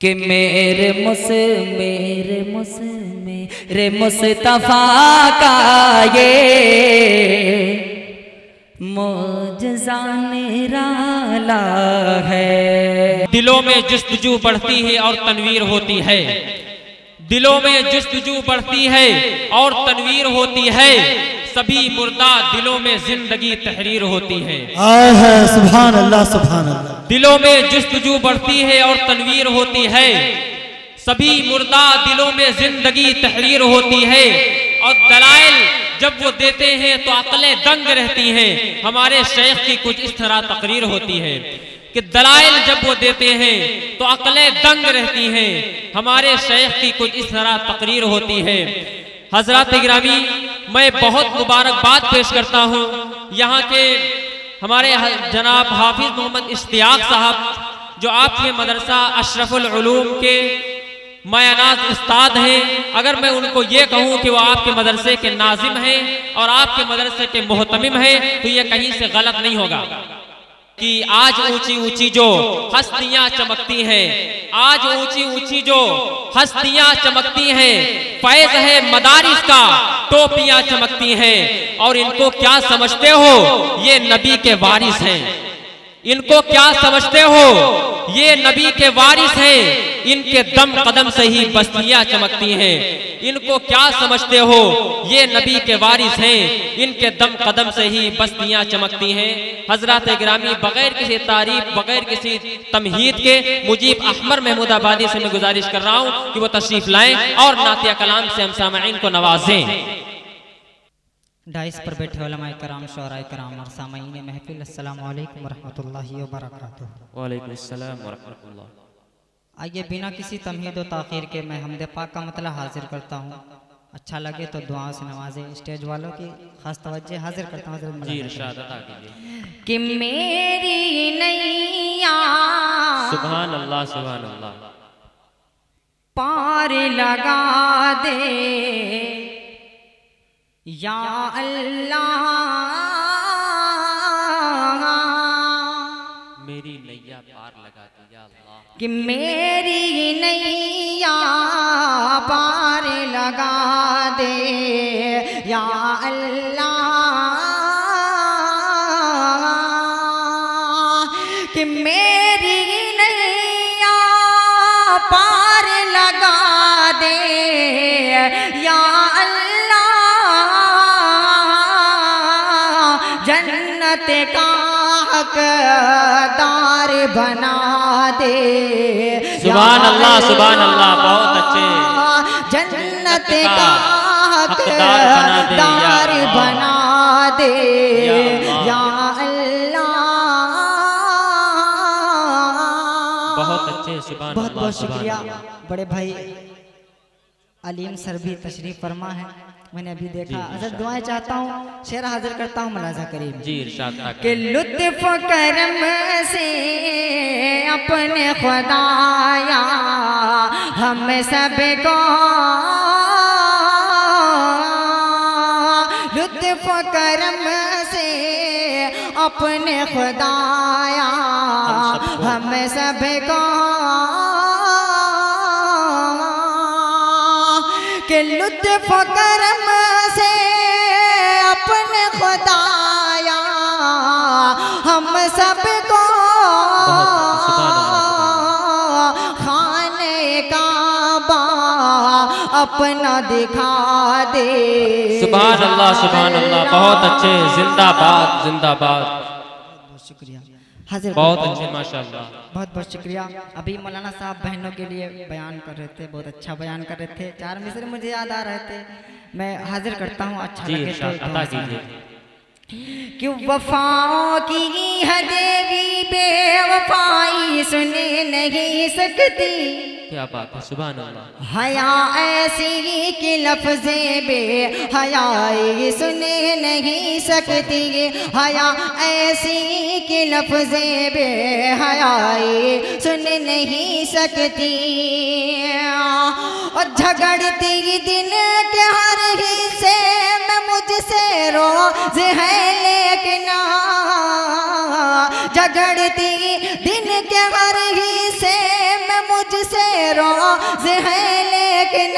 कि मेरे मुस्तफा का ये मौजज़ा निराला है। दिलों में जुस्तजू बढ़ती है और तनवीर होती है, दिलों में जुस्तजू बढ़ती है और तनवीर होती है, सभी मुर्दा दिलों में जिंदगी तहरीर होती है। सुभान अल्लाह सुभान अल्लाह। दिलों में जुस्तजू बढ़ती है और तनवीर होती है, सभी मुर्दा दिलों में जिंदगी तहरीर होती है। और दलाइल जब वो देते हैं तो अक्लें दंग रहती हैं। हमारे शेख की कुछ इस तरह तकरीर होती है कि दलाइल जब वो देते हैं तो अक्लें दंग रहती हैं। हमारे शेख की कुछ इस तरह तकरीर होती है। हजरत गिरामी, मैं बहुत मुबारकबाद पेश करता हूँ यहाँ के हमारे जनाब हाफिज मोहम्मद इश्तियाक साहब, जो आपके मदरसा अशरफुल उलूम के मायानाज उस्ताद हैं। अगर मैं उनको ये कहूँ कि वो आपके मदरसे के नाजिम हैं और आपके मदरसे के मोहतमिम हैं तो ये कहीं से गलत नहीं होगा कि आज ऊंची ऊंची जो हस्तियां चमकती हैं, आज ऊंची ऊंची जो हस्तियां चमकती हैं, फैज है मदारिस का, टोपियां चमकती हैं। और इनको क्या समझते हो, ये नबी के वारिस हैं। इनको क्या समझते हो, ये नबी के वारिस हैं। इनके दम कदम से ही बस्तियां चमकती हैं। इनको क्या समझते हो, ये नबी के वारिस हैं। इनके दम कदम से ही बस्तियां चमकती हैं। हजरत गिरामी, बगैर किसी तारीफ, बगैर किसी तमहीद के मुजीब अहमद महमूदाबादी से मैं गुजारिश कर रहा हूँ कि वो तशरीफ लाएं और नातिया कलाम से हम सामईन को नवाजें। डाइस पर बैठे उलमाए कराम, शोराए कराम और सामईन महफिल, अस्सलामु अलैकुम वरहमतुल्लाहि वबरकातुहू। वालेकुम अस्सलाम वरहमतुल्लाह। आइए बिना किसी तमहीद व ताखीर के मैं हमदे पाक का मतलब हाजिर करता हूँ। अच्छा लगे तो दुआ से नवाजे। स्टेज वालों की खास तवज्जो हाजिर करता हूँ जी, इरशाद अता कीजिए। कि मेरी नैया सुभान अल्लाह सुभान अल्लाह पार लगा दे या अल्लाह, मेरी नैया पार लगा दे या अल्लाह। कि मेरी नैया पार लगा दे या अल्लाह, कि मेरी नैया पार लगा दे या अल्लाह, जन्नत का हकदार बना दे। सुभान अल्लाह सुभान अल्लाह। बहुत अच्छे। जन्नत का हकदार बना दे या अल्लाह। बहुत अच्छे। सुभान बहुत अल्लाह बहुत सुभान शुक्रिया। अल्लाह। बड़े भाई अलीम सर भी तशरीफ फरमा है, मैंने अभी देखा। हज़रत दुआएं चाहता हूँ, शेर हाजिर करता हूँ मुलाजा करीम जी, इरशाद कि लुत्फ करम से अपने खुदाया हम सब को, लुत्फ करम से अपने खुदाया हम सब को, कि लुत्फ करम से अपने खुदाया हम सबको खाने काबा अपना दिखा दे। सुभान अल्लाह सुभान अल्लाह। बहुत अच्छे। जिंदाबाद जिंदाबाद। बहुत शुक्रिया। हाजिर बहुत अच्छे माशाअल्लाह। बहुत बहुत शुक्रिया। अभी मौलाना साहब बहनों के लिए बयान कर रहे थे, बहुत अच्छा बयान कर रहे थे। 4 मिसरे मुझे याद आ रहे थे, मैं हाजिर करता हूँ। अच्छा लगे तो अता कीजिए। कि वफाओं की है देवी बेवफाई सुने नहीं सकती, क्या बात है। सुभान अल्लाह। हया ऐसी कि लफ्ज़े बेहयाई सुने नहीं सकती, हया ऐसी कि लफ्ज़े बेहयाई सुन नहीं सकती। और झगड़ती दिन के हर हिस्से में मुझसे रोज़ है, लेकिन झगड़ती दिन के हर हिस्से में मुझसे रोज़ है, लेकिन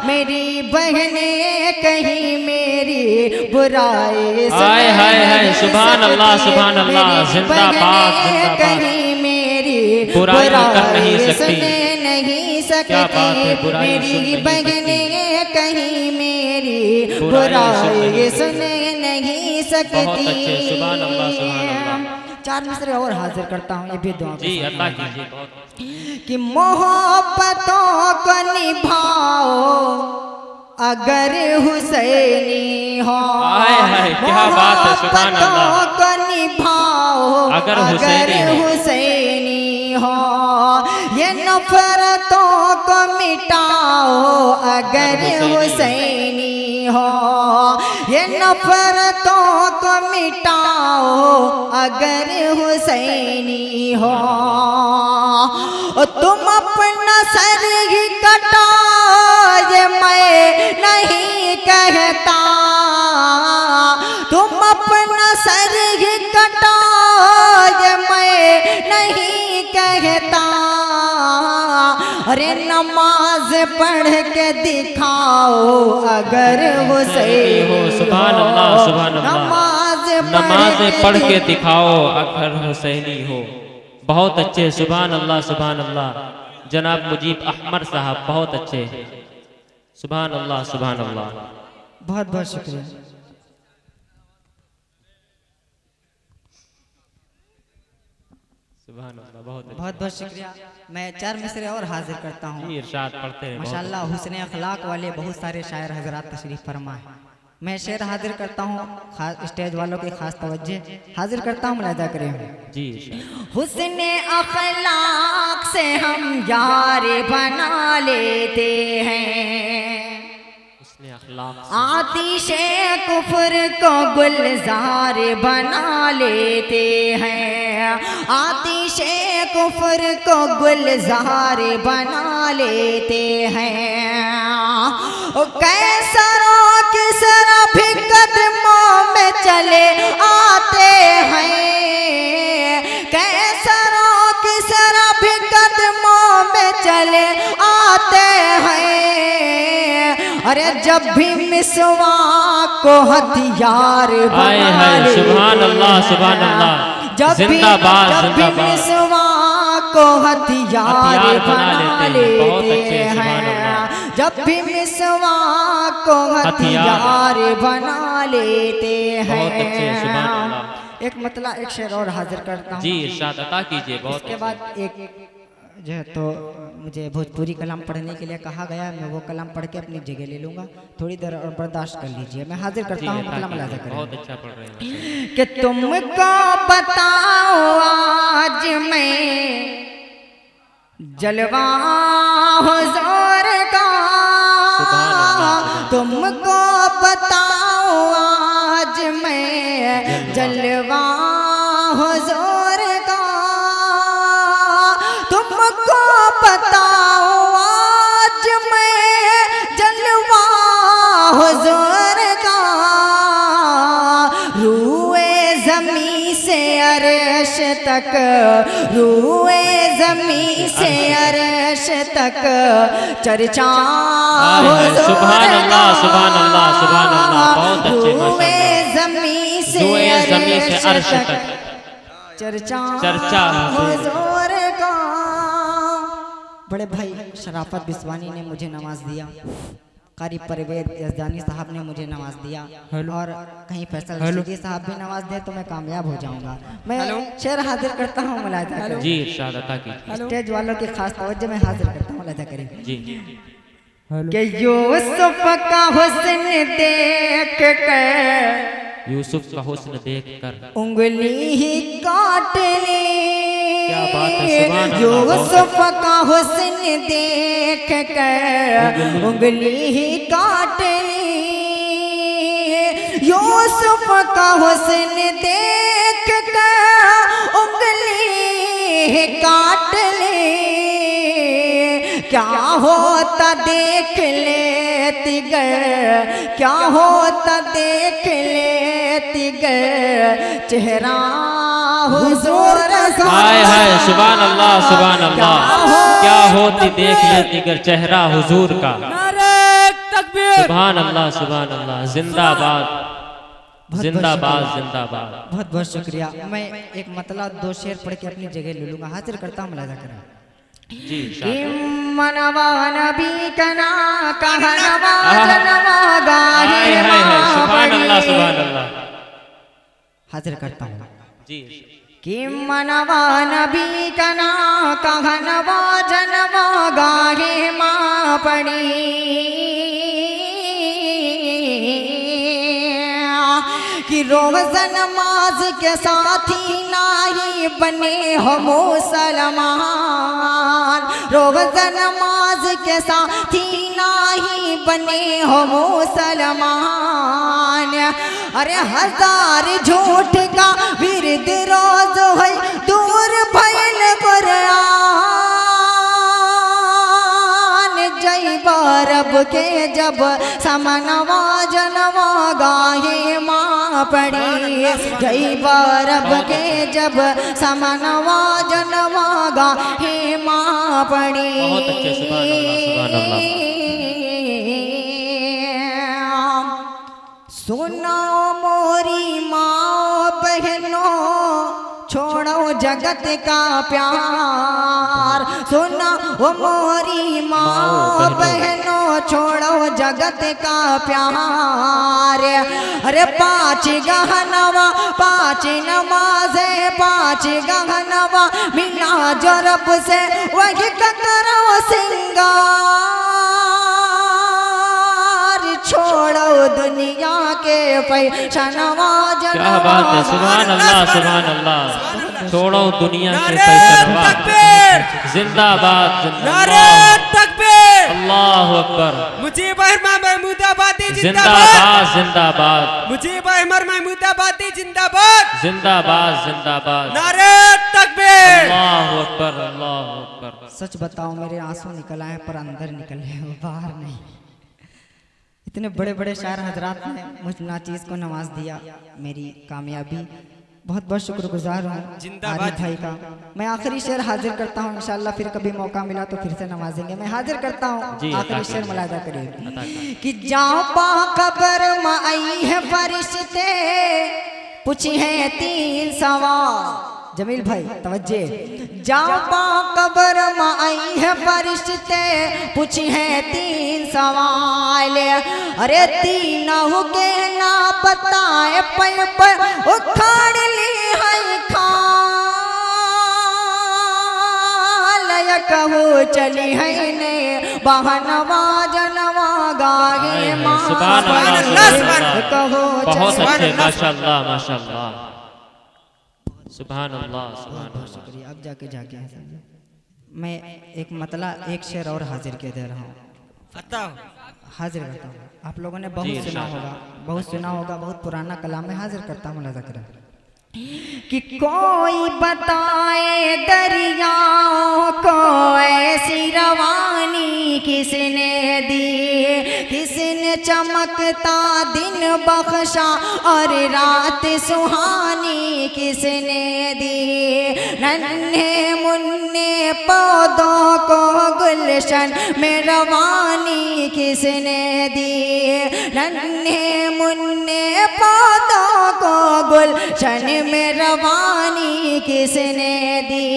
मेरी बहनें कहीं मेरी बुराई हाय हाय हाय, सुभान अल्लाह सुभान अल्लाह, जिंदाबाद जिंदाबाद। कहीं मेरी बुराई कर नहीं सकती, नहीं सकती, क्या बात है, बुराई सुन मेरी नहीं बहनें कहीं मेरी बुराई सुन नहीं सकती। बहुत अच्छे, सुभान अल्लाह सुभान अल्लाह। 4 मिसरे और हाजिर करता हूँ, ये भी दुआ जी अल्लाह कीजिए। बहुत कि मोहब्बतों को निभाओ अगर हुसैनी हो, हाय हाय, क्या बात है, सुभान अल्लाह। मोहब्बतों को निभाओ अगर हुसैनी हो, ये नफरतों को मिटाओ अगर हुसैनी हो, ये नफरतों को मिटाओ अगर हुसैनी हो। तुम अपना सर ही कटाओ ये मैं नहीं कहता, तुम अपना सर ही कटाओ ये मैं नहीं कहता। अरे नमाज पढ़ के दिखाओ अगर हुसैन हो, सुभान अल्लाह सुभान अल्लाह। नमाज पढ़ के दिखाओ अगर हुसैनी हो। बहुत अच्छे, सुभान अल्लाह सुभान अल्लाह। जनाब मुजीब अहमद साहब बहुत अच्छे, सुभान अल्लाह सुभान अल्लाह। बहुत बहुत शुक्रिया। सुभान अल्लाह, बहुत बहुत शुक्रिया। मैं 4 मिसरे और हाजिर करता हूँ। इरशाद पढ़ते हैं। माशाअल्लाह हुस्न अखलाक वाले बहुत सारे शायर हजरात तशरीफ फरमा है। मैं शेर हाजिर करता हूँ, स्टेज वालों की खास तवज्जो हाजिर करता हूँ, मुलाहिजा करें जी। हुस्न अखलाक से हम यार बना लेते हैं, आतिशे कुफर को गुलजार बना लेते हैं, आतिशे कुफर को गुलजार बना लेते हैं। कैसरों की सरा भी कदमों में चले आते हैं, कैसरों की सरा भी कदमों में चले आते हैं। अरे जब भी मिसवाक को हथियार बना लेते, सुभान अल्लाह सुभान अल्लाह। जब भी मिसवाक को हथियार बना लेते हैं, जब भी मिसवाक को हथियार बना लेते हैं। एक मतला एक शेर और हाजिर करता हूँ जी, इरशाद अता कीजिए। बहुत इसके बाद एक जो है तो मुझे भोजपुरी कलाम पढ़ने के लिए कहा गया, मैं वो कलाम पढ़ के अपनी जगह ले लूँगा, थोड़ी देर और बर्दाश्त कर लीजिए। मैं हाजिर करता हूँ, मतलब मुलाज़ा करें। बहुत अच्छा पढ़ रहे हैं कि तुमको बताओ आज मैं जलवा हुज़ूर का, तुमको बताओ आज मैं जलवा हुज़ूर का, तुमको बताओ आज मैं जलवा हुज़ूर का। रूए ज़मीं से अर्श तक, रूए ज़मीं से अर्श तक चर्चा हुज़ूर का। सुभान अल्लाह सुभान अल्लाह सुभान अल्लाह। बहुत अच्छे, रूए ज़मीं से अर्श तक चर्चा हुज़ूर का। बड़े भाई शराफत बिस्वानी ने मुझे नवाज दिया, कारी परवेज यज़दानी साहब ने मुझे नवाज दिया, और कहीं फैसल रशीदी साहब भी नवाज दे तो मैं कामयाब हो जाऊंगा। मैं शेर हाजिर करता हूँ, मुलाहिजा करें जी, इरशाद अता कीजिए। स्टेज वालों की खास तवज्जो में हाजिर करता हूँ, मुलाहिजा करें जी। कि यूसुफ का हुस्न देख कर, यूसुफ का हुस्न देखकर उंगली ही काट ली। क्या बात है, सुभान अल्लाह। यूसुफ का हुस्न देख कर उंगली ही काट ली, यूसुफ का हुस्न देख कर उंगली ही काट ली। क्या होता देख लेती गर, क्या होता देख ले तिगर चेहरा हुजूर का। हाय हाय सुभान अल्लाह सुभान अल्लाह, क्या होती देख ले तिगर चेहरा हुजूर का। सुभान अल्लाह सुभान अल्लाह, जिंदाबाद जिंदाबाद जिंदाबाद। बहुत बहुत शुक्रिया। मैं एक मतलब 2 शेर पढ़ के अपनी जगह ले लूंगा। हाजिर करता हूँ, मुलाजा करें। जी मनवा नबी कना कहनवा जनवा गाहे सुभान अल्लाह सुभान अल्लाह। हाजिर करता हूँ जी। कि मनवा नबी कना कहनवा जनवा गाहे माँ पड़ी कि रोज़ नमाज के साथी नाही बने हो मुसलमान। रोज़ नमाज के साथी नाही बने हो मुसलमान। अरे 1000 झूठ का विरद रोज है दूर भइल कुरान। जैबा रब के जब समनवा जनवा गाहे माँ पड़ी। जैबा रब के जब समनवा जनवा गाहे माँ पड़ी। बहुत अच्छे सुभान अल्लाह सुभान अल्लाह। सुनो मोरी माँ बहनों छोड़ो जगत का प्यार। सुनो वो मोरी माँ बहनों छोड़ो जगत का प्यार। अरे 5 गहनवा 5 नमाज़े 5 गहनवा मिला जो रब से वही करो सिंगार। छोड़ो दुनिया के फैशनवा जनवा। क्या बात है सुभान अल्लाह सुभान अल्लाह। छोड़ो दुनिया के फैशनवा। जिंदाबाद जिंदाबाद अल्लाह अकबर। मुजीब अहमद महमूदाबादी जिंदाबाद जिंदाबाद। मुजीब अहमद महमूदाबादी जिंदाबाद जिंदाबाद जिंदाबाद। नारे तकबीर। अल्लाह अकबर अल्लाह अकबर। सच बताओ, मेरे आंसू निकल आए पर अंदर निकले हैं, बाहर नहीं। इतने बड़े बड़े शायर हजरात ने मुझ नाचीज़ को नवाज दिया, मेरी कामयाबी। बहुत बहुत शुक्रगुजार हूँ आरिफ भाई का। मैं आखिरी शेर हाजिर करता हूँ, इंशाल्लाह फिर कभी मौका मिला तो फिर से नवाजेंगे। मैं हाजिर करता हूँ आखिरी शेर, मुलाजा करिए। कि जाओ पा कब्र में आई है फरिश्ते पूछी है 3 सवाल। जमील भाई तवज्जे। जाओ पा कब्र में आई है फरिश्ते पूछी है 3 सवाल। अरे 3 के ना बताए पर उखाड़ ली है खाल। कहो चली है ने बहनवा जनवा गाहे माँ। सुभान अल्लाह कहो बहुत अच्छे माशाअल्लाह माशाअल्लाह सुभान अल्लाह सुभान अल्लाह। शुक्रिया। अब जाके मैं एक मतलब एक शेर और हाजिर के दे रहा हूँ, हाजिर करता हूँ। आप लोगों ने बहुत सुना होगा, बहुत पुराना कलाम में हाजिर करता हूँ, मुलाजा करें। कि कोई बताए दरियाओं को ऐसी रवानी किसने दी। किसने चमकता दिन बख्शा और रात सुहानी किसने दी। नन्हे मुन्ने पौधों को गुलशन में रवानी किसने दी। नन्हे मुन्ने पौधों को गुलशन में रवानी किसने दी।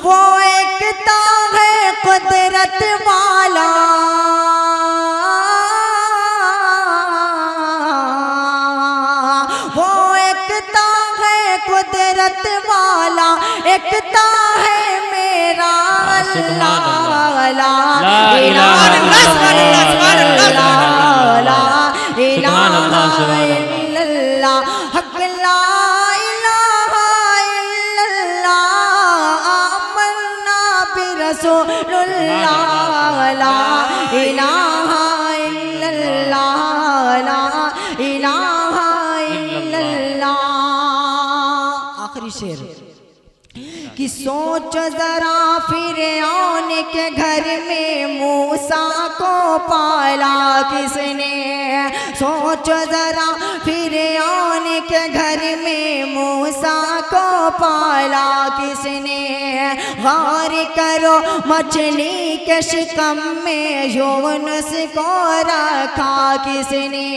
वो एकता है कुदरत वाला। वो एकता है कुदरत वाला, एकता है मेरा अल्लाह। ला इलाहा इल्लल्लाह हक ला इलाहा इल्लल्लाह आमन्ना बिरसूलिल्लाह। ला इलाहा इल्लल्लाह ला इलाहा इल्लल्लाह। आखिरी शेर कि कि सोच जरा फिरौन के घर में मूसा को पाला किसने, सोच जरा फिरौन के घर में मूसा को पाला किसने, गौर करो मछली के शिकम में यूनुस को रखा किसने,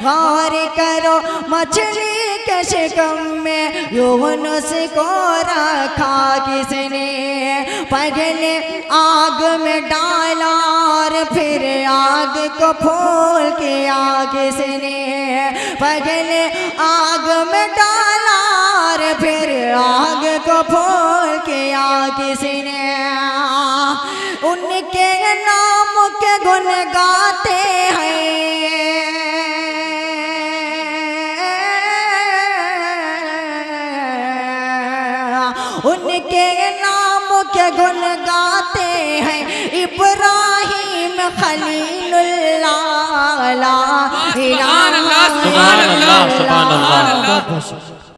गौर करो मछली के शिकम में यूनुस को रखा किसने, पहले आग में डाला और फिर आग को खोल किया किसने, पहले आग में डाला और फिर आग को खोल किया किसने, उनके नाम के गुण गाते हैं, उनके नाम के गुण गाते हैं, इब्राहिम खलीलुल्लाह, ला इलाहा सुभान अल्लाह, सुभान अल्लाह।